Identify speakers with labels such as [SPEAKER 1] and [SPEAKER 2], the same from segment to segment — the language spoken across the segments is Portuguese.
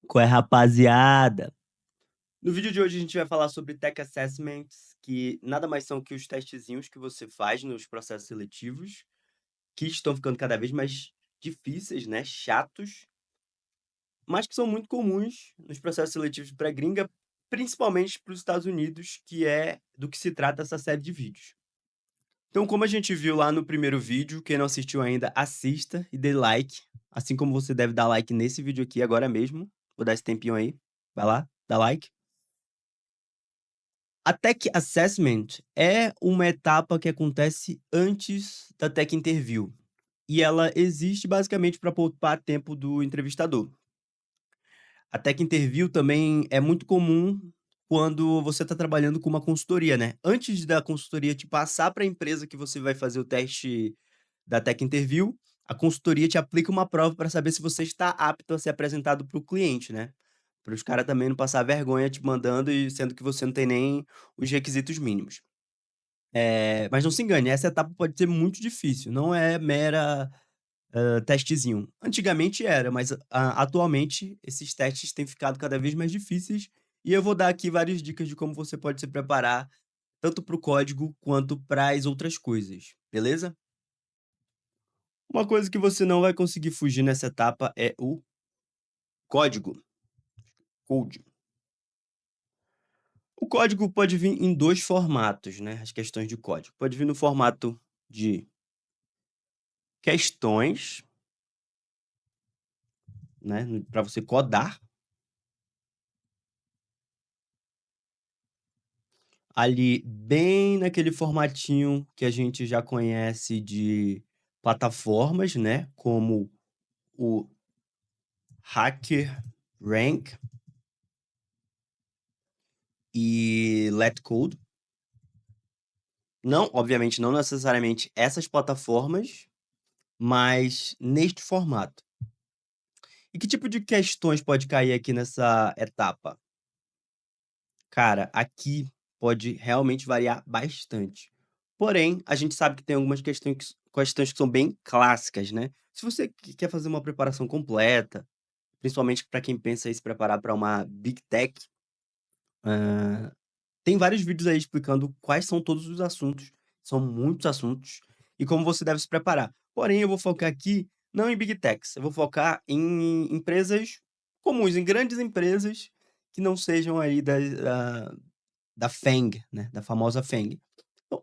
[SPEAKER 1] Qual é, rapaziada? No vídeo de hoje a gente vai falar sobre Tech Assessments, que nada mais são que os testezinhos que você faz nos processos seletivos, que estão ficando cada vez mais difíceis, né, chatos, mas que são muito comuns nos processos seletivos para gringa, principalmente para os Estados Unidos, que é do que se trata essa série de vídeos. Então, como a gente viu lá no primeiro vídeo, quem não assistiu ainda, assista e dê like, assim como você deve dar like nesse vídeo aqui agora mesmo. Vou dar esse tempinho aí. Vai lá, dá like. A Tech Assessment é uma etapa que acontece antes da Tech Interview, e ela existe basicamente para poupar tempo do entrevistador. A Tech Interview também é muito comum quando você está trabalhando com uma consultoria, né. Antes da consultoria te passar para a empresa que você vai fazer o teste da Tech Interview, a consultoria te aplica uma prova para saber se você está apto a ser apresentado para o cliente, né. Para os cara também não passar vergonha te mandando e sendo que você não tem nem os requisitos mínimos. Mas não se engane, essa etapa pode ser muito difícil, não é mera, testezinho. Antigamente era, mas atualmente esses testes têm ficado cada vez mais difíceis, e eu vou dar aqui várias dicas de como você pode se preparar, tanto para o código quanto para as outras coisas, beleza? Uma coisa que você não vai conseguir fugir nessa etapa é o código, code. O código pode vir em 2 formatos, né, as questões de código. Pode vir no formato de questões, né, para você codar ali bem naquele formatinho que a gente já conhece de plataformas, né, como o HackerRank e LetCode. Não, obviamente, não necessariamente essas plataformas, mas neste formato. E que tipo de questões pode cair aqui nessa etapa? Cara, aqui pode realmente variar bastante. Porém, a gente sabe que tem algumas questões que são bem clássicas, né. Se você quer fazer uma preparação completa, principalmente para quem pensa em se preparar para uma Big Tech, hã, tem vários vídeos aí explicando quais são todos os assuntos, são muitos assuntos, e como você deve se preparar. Porém, eu vou focar aqui não em Big Techs, eu vou focar em empresas comuns, em grandes empresas que não sejam aí da FANG, né, da famosa FANG. Então,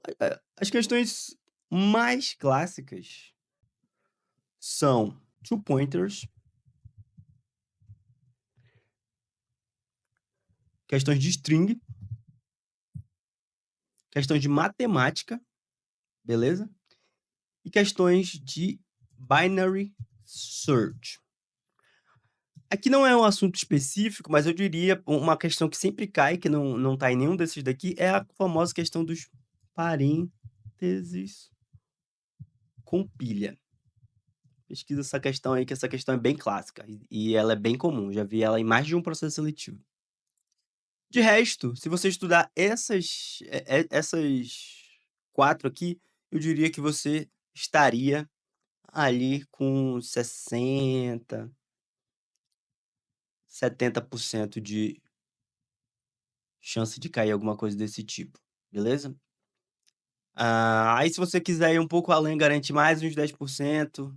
[SPEAKER 1] as questões mais clássicas são two pointers, questões de string, questões de matemática, beleza? E questões de binary search. Aqui não é um assunto específico, mas eu diria uma questão que sempre cai, que não tá em nenhum desses daqui, é a famosa questão dos parênteses com pilha. Pesquisa essa questão aí, que essa questão é bem clássica e ela é bem comum, já vi ela em mais de um processo seletivo. De resto, se você estudar essas 4 aqui, eu diria que você estaria ali com 60, 70% de chance de cair alguma coisa desse tipo, beleza? Aí se você quiser ir um pouco além, garantir mais uns 10%,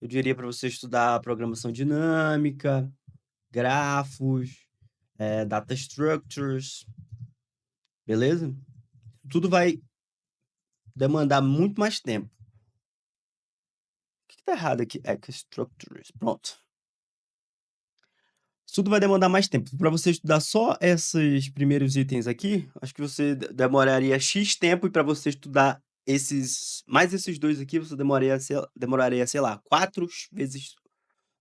[SPEAKER 1] eu diria para você estudar programação dinâmica, grafos, data structures, beleza? Tudo vai demandar muito mais tempo. O que tá errado aqui? Structures, pronto. Isso tudo vai demandar mais tempo. Para você estudar só esses primeiros itens aqui, acho que você demoraria "X" tempo, e para você estudar esses 2 aqui, você demoraria, sei lá, 4 vezes,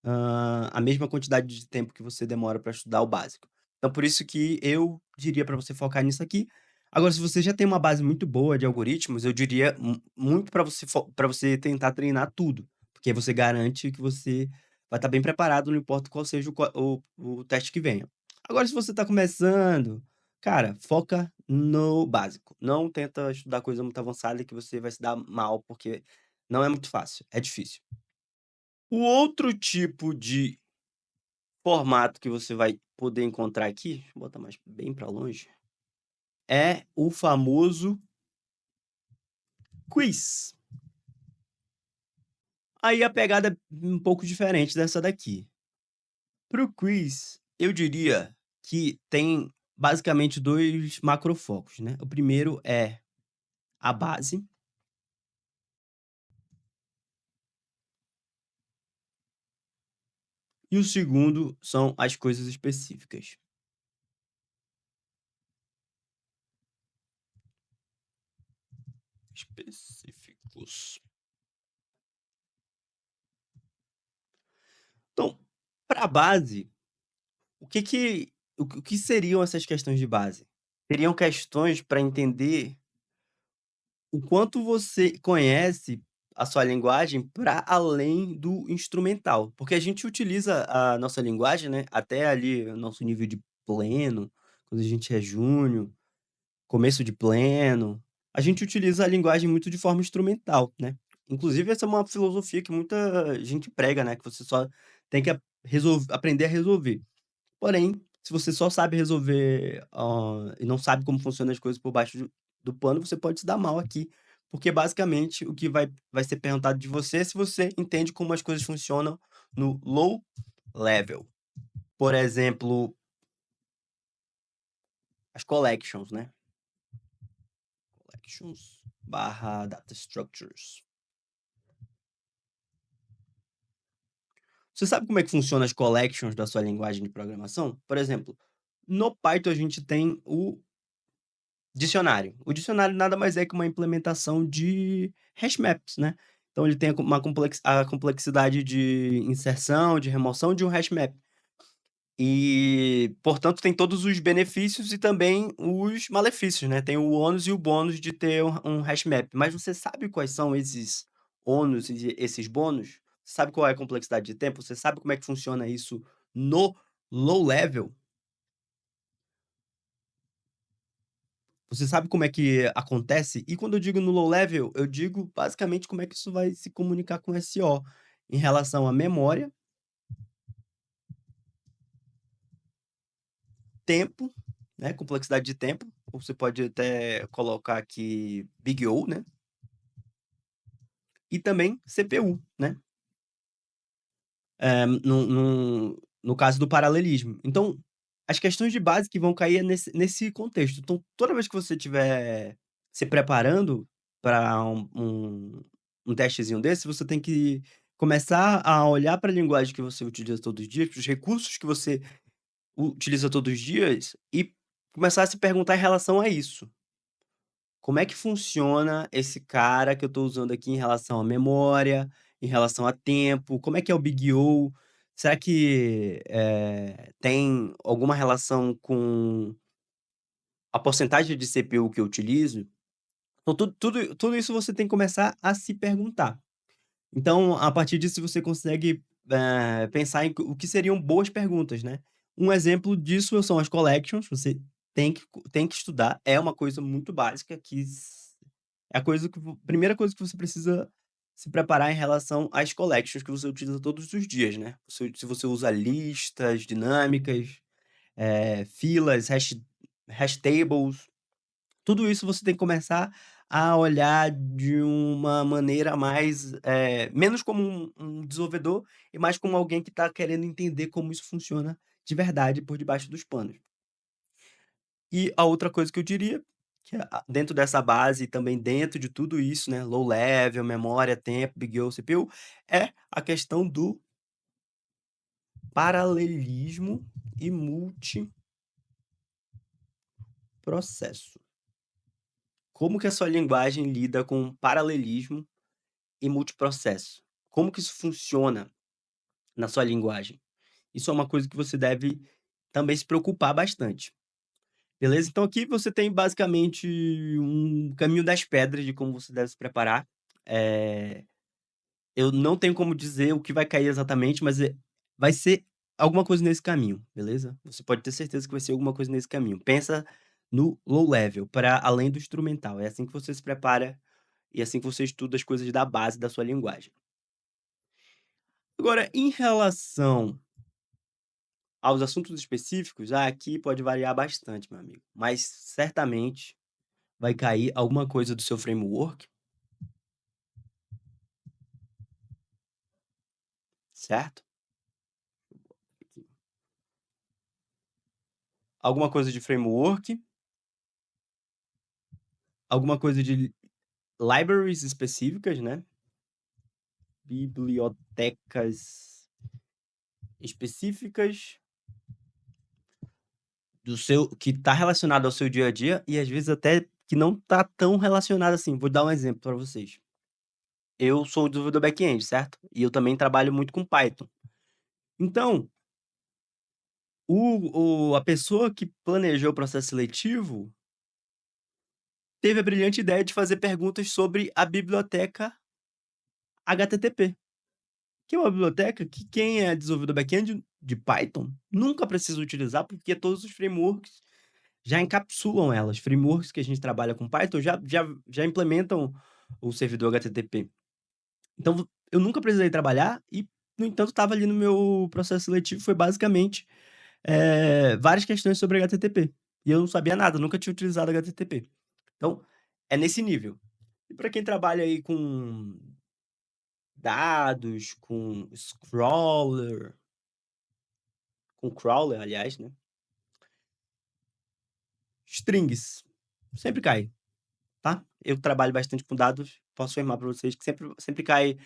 [SPEAKER 1] a mesma quantidade de tempo que você demora para estudar o básico. Então por isso que eu diria para você focar nisso aqui. Agora, se você já tem uma base muito boa de algoritmos, eu diria muito para você tentar treinar tudo, porque aí você garante que você vai estar bem preparado, não importa qual seja o teste que venha. Agora, se você está começando, cara, foca no básico. Não tenta estudar coisa muito avançada que você vai se dar mal, porque não é muito fácil, é difícil. O outro tipo de formato que você vai poder encontrar aqui, deixa eu botar mais bem para longe, é o famoso quiz. Aí a pegada é um pouco diferente dessa daqui. Para o quiz, eu diria que tem basicamente 2 macrofocos, né. O primeiro é a base, e o segundo são as coisas específicas. Específicos. Então, para a base, o que seriam essas questões de base? Seriam questões para entender o quanto você conhece a sua linguagem para além do instrumental, porque a gente utiliza a nossa linguagem, né, até ali o nosso nível de pleno, quando a gente é júnior, começo de pleno, a gente utiliza a linguagem muito de forma instrumental, né. Inclusive essa é uma filosofia que muita gente prega, né, que você só tem que aprender a resolver. Porém, se você só sabe resolver, e não sabe como funcionam as coisas por baixo do pano, você pode se dar mal aqui, porque basicamente o que vai ser perguntado de você é se você entende como as coisas funcionam no low level. Por exemplo, as collections, né, collections/data structures. Você sabe como é que funciona as collections da sua linguagem de programação? Por exemplo, no Python a gente tem o dicionário. O dicionário nada mais é que uma implementação de hash maps, né. Então ele tem a complexidade de inserção, de remoção de um hash map. E, portanto, tem todos os benefícios e também os malefícios, né. Tem o ônus e o bônus de ter um hash map. Mas você sabe quais são esses ônus e esses bônus? Você sabe qual é a complexidade de tempo? Você sabe como é que funciona isso no low level? Você sabe como é que acontece? E quando eu digo no low level, eu digo basicamente como é que isso vai se comunicar com o SO, em relação à memória, tempo, né, complexidade de tempo, ou você pode até colocar aqui Big O, né, e também CPU, né, no caso do paralelismo. Então, as questões de base que vão cair é nesse contexto. Então, toda vez que você estiver se preparando para um testezinho desse, você tem que começar a olhar para a linguagem que você utiliza todos os dias, para os recursos que você utiliza todos os dias e começar a se perguntar em relação a isso. Como é que funciona esse cara que eu estou usando aqui em relação à memória, em relação a tempo? Como é que é o Big O? Será que, tem alguma relação com a porcentagem de CPU que eu utilizo? Então tudo isso você tem que começar a se perguntar. Então, a partir disso você consegue, pensar em o que seriam boas perguntas, né. Um exemplo disso são as collections, você tem que estudar, é uma coisa muito básica que é a coisa que vo primeira coisa que você precisa se preparar em relação às collections que você utiliza todos os dias, né. Se você usa listas dinâmicas, filas, hash tables, tudo isso você tem que começar a olhar de uma maneira mais, menos como um desenvolvedor e mais como alguém que está querendo entender como isso funciona de verdade por debaixo dos panos. E a outra coisa que eu diria, que é dentro dessa base e também dentro de tudo isso, né, low level, memória, tempo, Big O, CPU, é a questão do paralelismo e multiprocesso. Como que a sua linguagem lida com paralelismo e multiprocesso? Como que isso funciona na sua linguagem? Isso é uma coisa que você deve também se preocupar bastante, beleza? Então aqui você tem basicamente um caminho das pedras de como você deve se preparar. Eh, eu não tenho como dizer o que vai cair exatamente, mas, vai ser alguma coisa nesse caminho, beleza? Você pode ter certeza que vai ser alguma coisa nesse caminho. Pensa no low level, para além do instrumental. É assim que você se prepara e é assim que você estuda as coisas da base da sua linguagem. Agora, em relação aos assuntos específicos, aqui pode variar bastante, meu amigo, mas certamente vai cair alguma coisa do seu framework, certo? Alguma coisa de framework, alguma coisa de libraries específicas, né, bibliotecas específicas do seu que está relacionado ao seu dia a dia e às vezes até que não está tão relacionado assim. Vou dar um exemplo para vocês. Eu sou desenvolvedor back-end, certo? E eu também trabalho muito com Python. Então, a pessoa que planejou o processo seletivo teve a brilhante ideia de fazer perguntas sobre a biblioteca HTTP, que é uma biblioteca que quem é desenvolvedor back-end de Python nunca precisa utilizar, porque todos os frameworks já encapsulam elas. Frameworks que a gente trabalha com Python já implementam o servidor HTTP. Então, eu nunca precisei trabalhar e, no entanto, estava ali no meu processo seletivo, foi basicamente, várias questões sobre HTTP. E eu não sabia nada, nunca tinha utilizado HTTP. Então, é nesse nível. E para quem trabalha aí com dados, com crawler, aliás, né, strings, sempre cai, tá? Eu trabalho bastante com dados, posso afirmar para vocês que sempre cai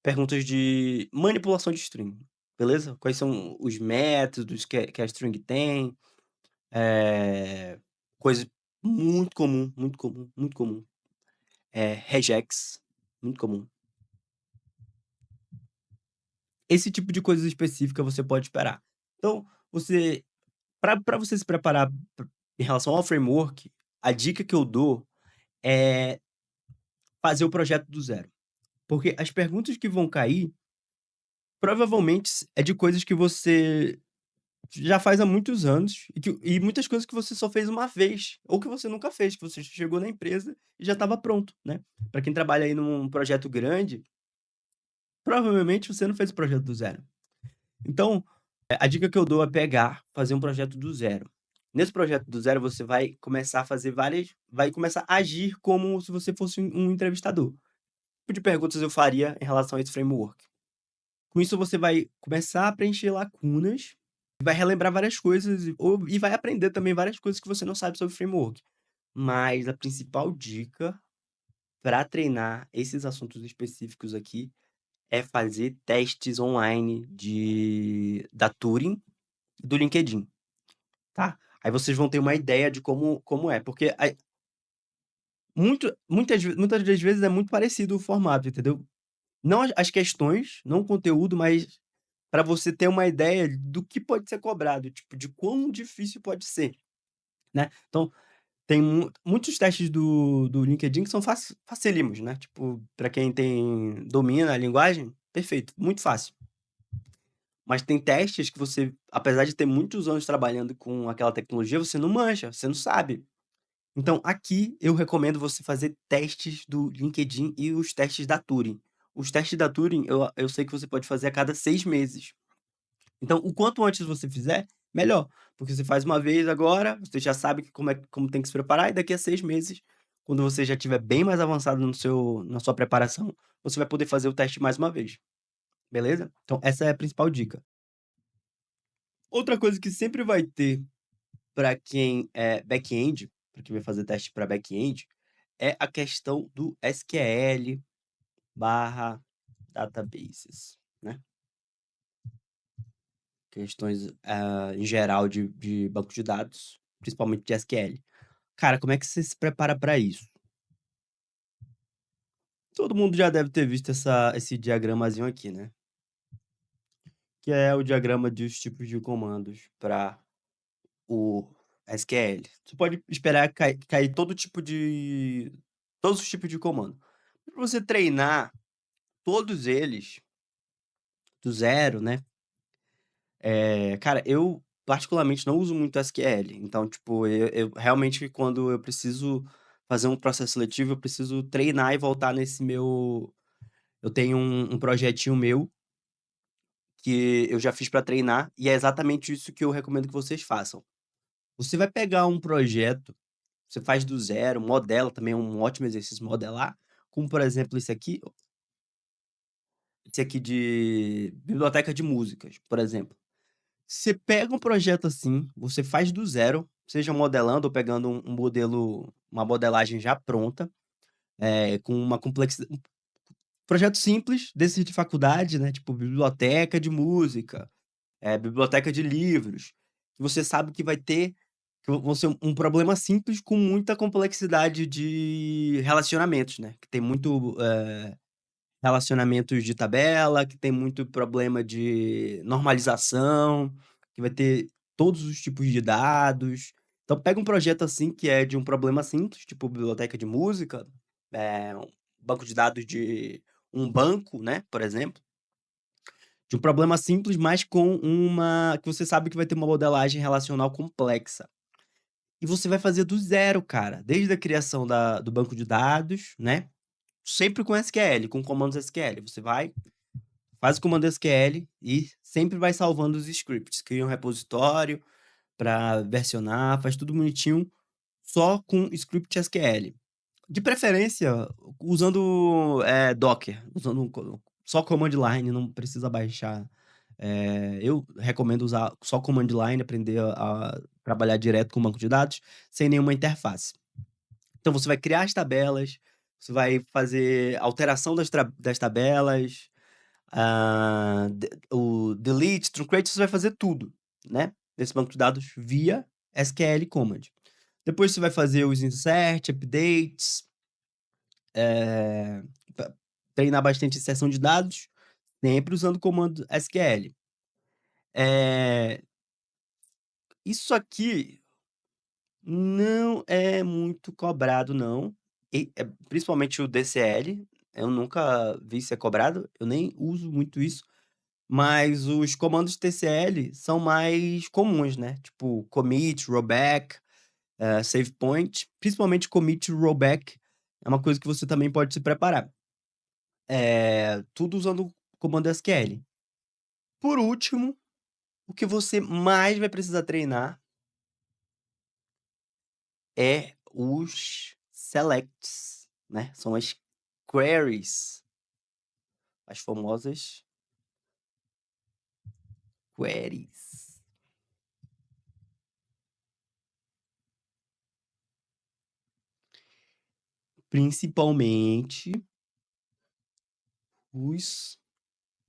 [SPEAKER 1] perguntas de manipulação de string, beleza? Quais são os métodos que a string tem, coisa muito comum, muito comum, muito comum. Regex, muito comum. Esse tipo de coisa específica você pode esperar. Então, para você se preparar em relação ao framework, a dica que eu dou é fazer o projeto do zero. Porque as perguntas que vão cair, provavelmente é de coisas que você já faz há muitos anos e muitas coisas que você só fez uma vez, ou que você nunca fez, que você chegou na empresa e já estava pronto, né. Para quem trabalha aí num projeto grande, provavelmente você não fez o projeto do zero. Então, a dica que eu dou é pegar, fazer um projeto do zero. Nesse projeto do zero, você vai começar a agir como se você fosse um entrevistador. Que tipo de perguntas eu faria em relação a esse framework? Com isso, você vai começar a preencher lacunas, vai relembrar várias coisas e vai aprender também várias coisas que você não sabe sobre framework. Mas a principal dica para treinar esses assuntos específicos aqui é fazer testes online da Turing e do LinkedIn, tá? Aí vocês vão ter uma ideia de como é, porque aí muitas das vezes é muito parecido o formato, entendeu? Não as questões, não o conteúdo, mas para você ter uma ideia do que pode ser cobrado, tipo, de quão difícil pode ser, né. Então, tem muitos testes do LinkedIn que são facílimos, né, tipo, para quem domina a linguagem, perfeito, muito fácil. Mas tem testes que você, apesar de ter muitos anos trabalhando com aquela tecnologia, você não manja, você não sabe. Então aqui eu recomendo você fazer testes do LinkedIn e os testes da Turing. Os testes da Turing eu sei que você pode fazer a cada 6 meses. Então, o quanto antes você fizer, melhor, porque você faz uma vez agora, você já sabe como tem que se preparar, e daqui a 6 meses, quando você já estiver bem mais avançado na sua preparação, você vai poder fazer o teste mais uma vez, beleza? Então essa é a principal dica. Outra coisa que sempre vai ter para quem é back-end, para quem vai fazer teste para back-end, é a questão do SQL/databases, né, questões, em geral de banco de dados, principalmente de SQL. Cara, como é que você se prepara para isso? Todo mundo já deve ter visto esse diagramazinho aqui, né, que é o diagrama dos tipos de comandos para o SQL. Você pode esperar cair todos os tipos de comando. Para você treinar todos eles do zero, né, cara, eu particularmente não uso muito SQL, então, tipo, eu realmente quando eu preciso fazer um processo seletivo, eu preciso treinar e voltar nesse meu eu tenho um projetinho meu que eu já fiz para treinar, e é exatamente isso que eu recomendo que vocês façam. Você vai pegar um projeto, você faz do zero, modela, também é um ótimo exercício modelar, como por exemplo esse aqui de biblioteca de músicas, por exemplo. Você pega um projeto assim, você faz do zero, seja modelando ou pegando uma modelagem já pronta, com uma complexidade, um projeto simples desses de faculdade, né, tipo biblioteca de música, biblioteca de livros, que você sabe que vão ser um problema simples com muita complexidade de relacionamentos, né, que tem muito, relacionamentos de tabela, que tem muito problema de normalização, que vai ter todos os tipos de dados. Então pega um projeto, assim, que é de um problema simples, tipo biblioteca de música, um banco de dados de um banco, né, por exemplo, de um problema simples, mas com uma que você sabe que vai ter uma modelagem relacional complexa. E você vai fazer do zero, cara, desde a criação do banco de dados, né, sempre com SQL, com comandos SQL. Você vai, faz o comando SQL e sempre vai salvando os scripts. Cria um repositório para versionar, faz tudo bonitinho, só com script SQL. De preferência, usando Docker, usando só command line, não precisa baixar. Eu recomendo usar só command line, aprender a trabalhar direto com o banco de dados, sem nenhuma interface. Então você vai criar as tabelas, você vai fazer alteração das tabelas, o delete, truncate, você vai fazer tudo, né, nesse banco de dados via SQL command. Depois você vai fazer os insert, updates, treinar bastante inserção de dados, sempre usando o comando SQL. Isso aqui não é muito cobrado não, principalmente o DCL, eu nunca vi ser cobrado, eu nem uso muito isso. Mas os comandos TCL são mais comuns, né, tipo commit, rollback, save point, principalmente commit e rollback, é uma coisa que você também pode se preparar. Tudo usando o comando SQL. Por último, o que você mais vai precisar treinar é os selects, né, são as queries, as famosas queries. Principalmente os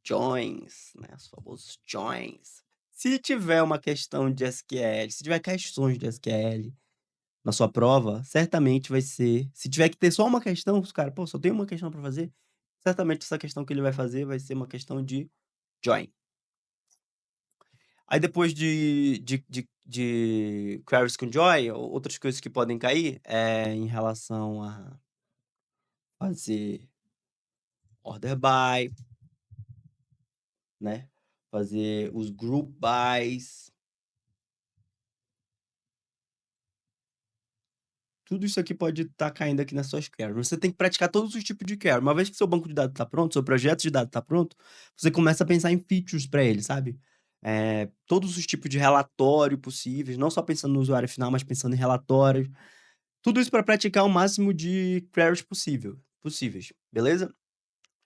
[SPEAKER 1] joins, né, os famosos joins. Se tiver uma questão de SQL, se tiver questões de SQL na sua prova, certamente vai ser, se tiver que ter só uma questão, os cara: "Pô, só tem uma questão para fazer", certamente essa questão que ele vai fazer vai ser uma questão de join. Aí depois de queries com join, outras coisas que podem cair, em relação a fazer order by, né, fazer os group bys. Tudo isso aqui pode estar caindo aqui nas suas queries. Você tem que praticar todos os tipos de query. Uma vez que seu banco de dados está pronto, seu projeto de dados está pronto, você começa a pensar em features para ele, sabe? Todos os tipos de relatório possíveis, não só pensando no usuário final, mas pensando em relatórios. Tudo isso para praticar o máximo de queries possíveis, beleza?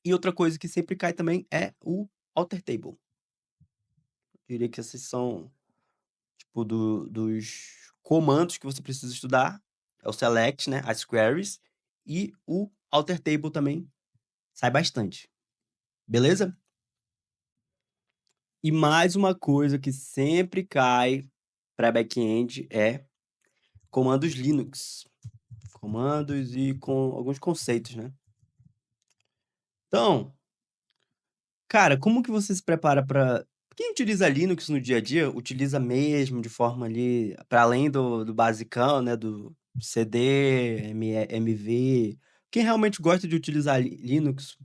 [SPEAKER 1] E outra coisa que sempre cai também é o alter table. Eu diria que esses são, tipo, dos comandos que você precisa estudar, é o select, né, as queries, e o alter table também sai bastante, beleza? E mais uma coisa que sempre cai para back-end é comandos Linux. Comandos e com alguns conceitos, né? Então, cara, como que você se prepara para quem utiliza Linux no dia a dia, utiliza mesmo de forma ali, para além do basicão, né, do CD, MV, quem realmente gosta de utilizar Linux,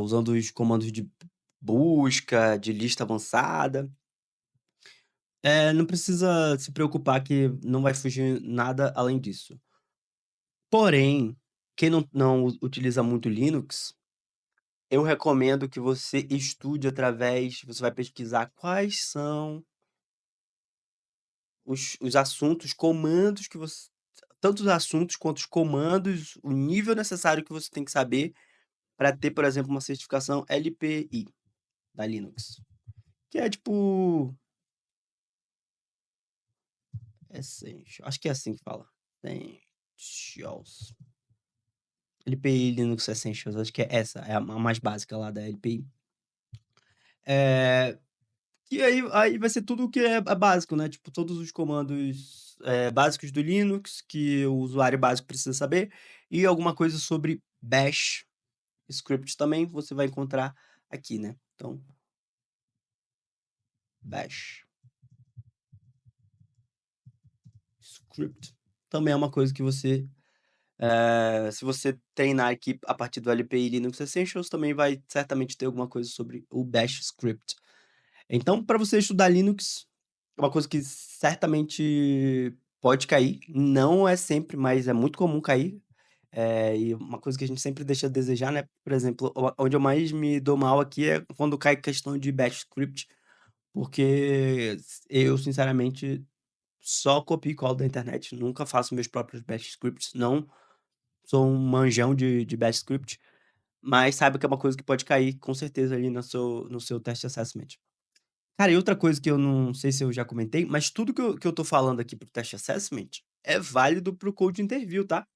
[SPEAKER 1] usando os comandos de busca, de lista avançada, não precisa se preocupar que não vai fugir nada além disso. Porém, quem não utiliza muito Linux, eu recomendo que você estude você vai pesquisar quais são os assuntos, comandos que você tanto os assuntos quanto os comandos, o nível necessário que você tem que saber para ter, por exemplo, uma certificação LPI da Linux, que é tipo Essential, acho que é assim que fala. Essentials. LPI Linux Essentials, acho que é essa, é a mais básica lá da LPI. E aí vai ser tudo que é básico, né? Tipo, todos os comandos básicos do Linux que o usuário básico precisa saber e alguma coisa sobre Bash script também você vai encontrar aqui, né? Então, Bash script também é uma coisa que você se você treinar aqui a partir do LPI Linux Essentials, também vai certamente ter alguma coisa sobre o Bash script. Então, para você estudar Linux, é uma coisa que certamente pode cair, não é sempre, mas é muito comum cair. E uma coisa que a gente sempre deixa a desejar, né? Por exemplo, onde eu mais me dou mal aqui é quando cai questão de Bash script, porque eu, sinceramente, só copio e colo da internet, nunca faço meus próprios Bash scripts, não sou um manjão de Bash script, mas saiba que é uma coisa que pode cair com certeza ali no seu teste assessment. Cara, e outra coisa que eu não sei se eu já comentei, mas tudo que eu tô falando aqui pro teste assessment é válido pro code interview, tá?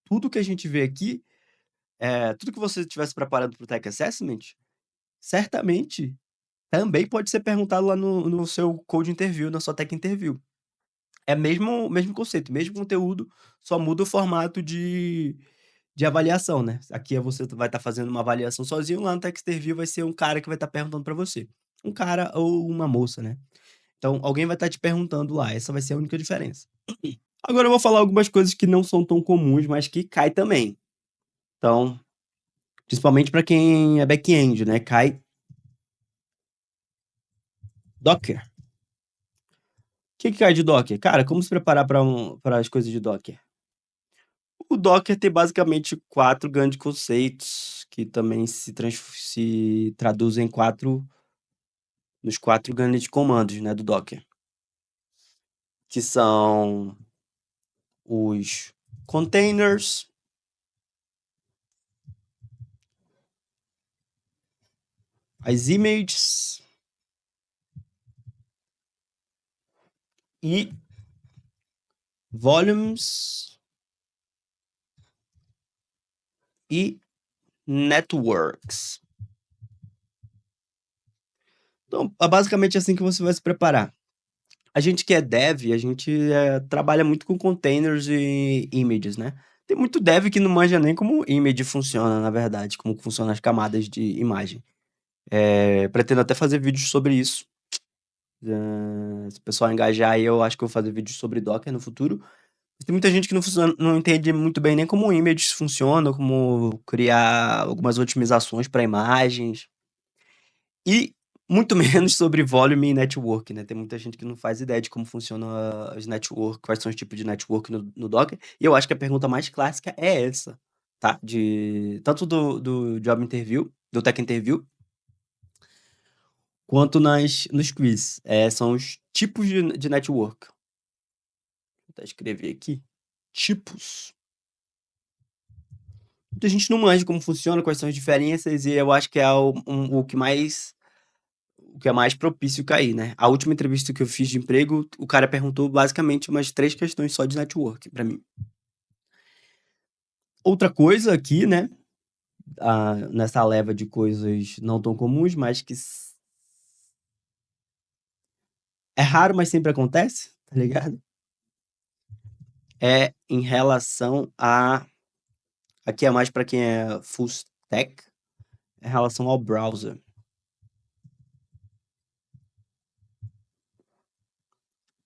[SPEAKER 1] Tudo que a gente vê aqui, tudo que você estiver se preparando pro tech assessment, certamente também pode ser perguntado lá no seu code interview, na sua tech interview. É mesmo conceito, mesmo conteúdo, só muda o formato de avaliação, né? Aqui você vai estar fazendo uma avaliação sozinho, lá no tech interview vai ser um cara que vai estar perguntando para você. Um cara ou uma moça, né? Então, alguém vai estar te perguntando lá, essa vai ser a única diferença. Agora eu vou falar algumas coisas que não são tão comuns, mas que cai também. Então, principalmente para quem é back-end, né? Cai Docker. O que cai de Docker? Cara, como se preparar para as coisas de Docker? O Docker tem basicamente quatro grandes conceitos que também se traduzem nos quatro grandes comandos, né, do Docker, que são os containers, as images e volumes e networks. Então, é basicamente assim que você vai se preparar. A gente que é dev, a gente trabalha muito com containers e images, né? Tem muito dev que não manja nem como image funciona, na verdade, como funcionam as camadas de imagem. Pretendo até fazer vídeos sobre isso. Se o pessoal engajar aí, eu acho que eu vou fazer vídeos sobre Docker no futuro. Tem muita gente que não entende muito bem nem como images funcionam, como criar algumas otimizações para imagens. E muito menos sobre volume e network, né? Tem muita gente que não faz ideia de como funciona as network, quais são os tipos de network no Docker. E eu acho que a pergunta mais clássica é essa, tá? Tanto do job interview, do tech interview, quanto nos quiz. São os tipos de network. Vou até escrever aqui. Tipos. Muita gente não manja como funciona, quais são as diferenças, e eu acho que é o que é mais propício cair, né? A última entrevista que eu fiz de emprego, o cara perguntou basicamente umas 3 questões só de network pra mim. Outra coisa aqui, né, nessa leva de coisas não tão comuns, mas que é raro, mas sempre acontece, tá ligado? É em relação aqui é mais pra quem é full stack, em relação ao browser.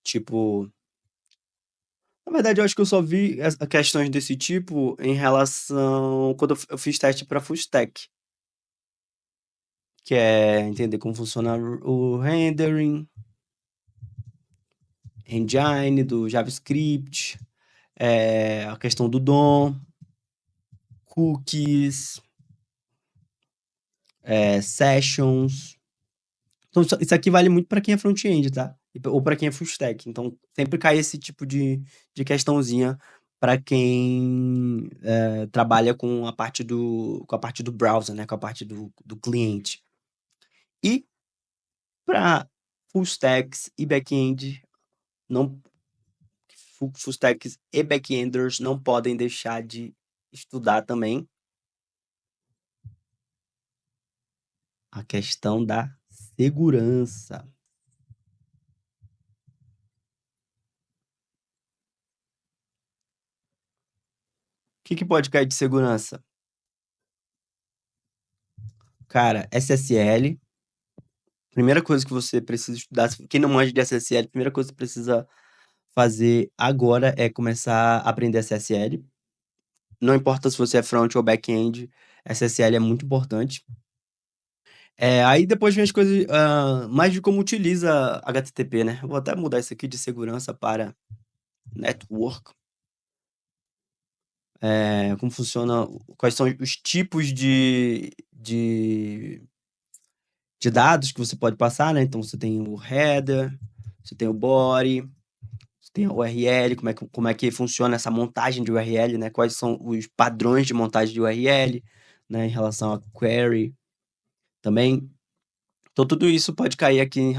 [SPEAKER 1] Tipo, na verdade eu acho que eu só vi questões desse tipo em relação quando eu fiz teste pra full stack. Que é entender como funciona o rendering, engine do JavaScript, a questão do DOM, cookies, sessions. Então, isso aqui vale muito para quem é front-end, tá? Ou para quem é full stack. Então, sempre cai esse tipo de questãozinha para quem trabalha com a parte do browser, né? Com a parte do cliente. E para full stacks e back-end, não, full stacks e back-enders não podem deixar de estudar também a questão da segurança. O que pode cair de segurança? Cara, SSL. Primeira coisa que você precisa estudar, quem não manja de SSL, a primeira coisa que você precisa fazer agora é começar a aprender SSL. Não importa se você é front ou back-end, SSL é muito importante. Aí depois vem as coisas mais de como utiliza HTTP, né? Vou até mudar isso aqui de segurança para network. Como funciona, quais são os tipos de dados que você pode passar, né? Então você tem o header, você tem o body, você tem a URL, como é que funciona essa montagem de URL, né? Quais são os padrões de montagem de URL, né? Em relação a query também. Então tudo isso pode cair aqui em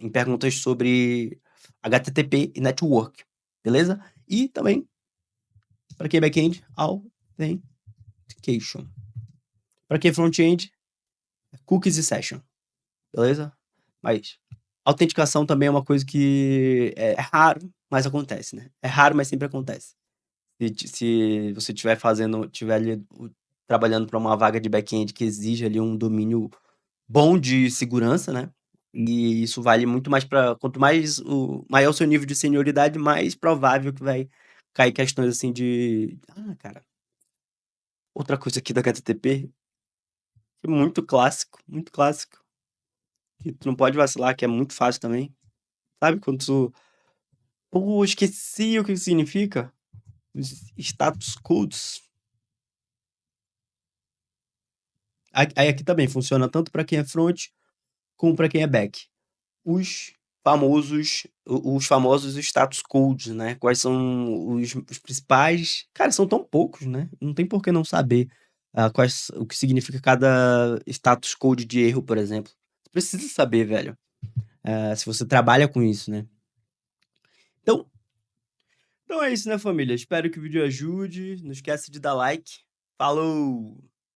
[SPEAKER 1] perguntas sobre HTTP e network, beleza? E também, para quem é back-end, authentication. Para quem é front-end, cookies e session. Beleza? Mas autenticação também é uma coisa que é raro, mas acontece, né? É raro, mas sempre acontece. Se você tiver ali trabalhando para uma vaga de back-end que exige ali um domínio bom de segurança, né? E isso vale muito mais para quanto mais maior o seu nível de senioridade, mais provável que vai cair questões assim cara, outra coisa aqui da HTTP, que é muito clássico, que tu não pode vacilar, que é muito fácil também. Sabe quando tu pô, esqueci o que significa. Os status codes. Aí aqui também funciona tanto para quem é front como para quem é back. Os famosos status codes, né? Quais são os principais? Cara, são tão poucos, né? Não tem por que não saber o que significa cada status code de erro, por exemplo. Você precisa saber, velho. Se você trabalha com isso, né? Então, então é isso, né, família? Espero que o vídeo ajude. Não esquece de dar like. Falou!